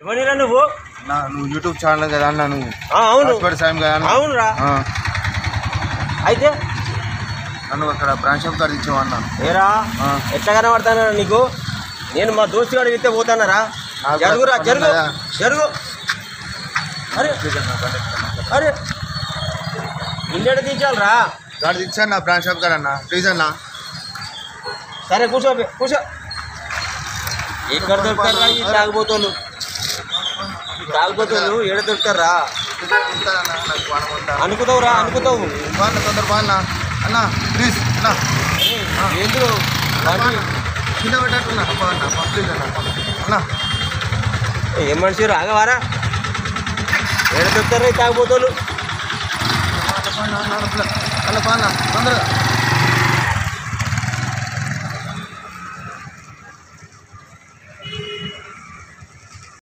ఎవరిరా నువ్వు? నువ్వు YouTube channel కదా అన్న, నువ్వు అవును సాయం కదా. అవునురా. అయితే నన్ను అక్కడ బ్రాంచ్ షాప్ కాడ ఇచ్చావు అన్న. ఏరా ఎట్లా కనబడతానా నీకు? నేను మా దోస్తు గారు ఇస్తే పోతానరా. జరుగురా, జరుగు జరుగు. అరే అరే ఇండియా తీర్చాలరా. గాడి తెచ్చాను నా బ్రాంచ్ షాప్ కాడ అన్న, ప్లీజ్ అన్న. సరే కూర్చో కూర్చో. ఎక్కడ దొరుకుతారా ఈ తాగిపోతాను? తాగిపోతాను ఏడ దొరుకుతారా? అనుకుతావురా, అనుకుతావు. తొందర బాగా అన్న, ప్లీజ్ అన్న. ఏందో కింద పెట్టట్టున్నా ప్లీజ్ అన్న అన్న. ఏం మనిషి రాగవారా? ఏడ దొరుకుతారా ఈ తాగిపోతాను? అన్న బాగా తొందరగా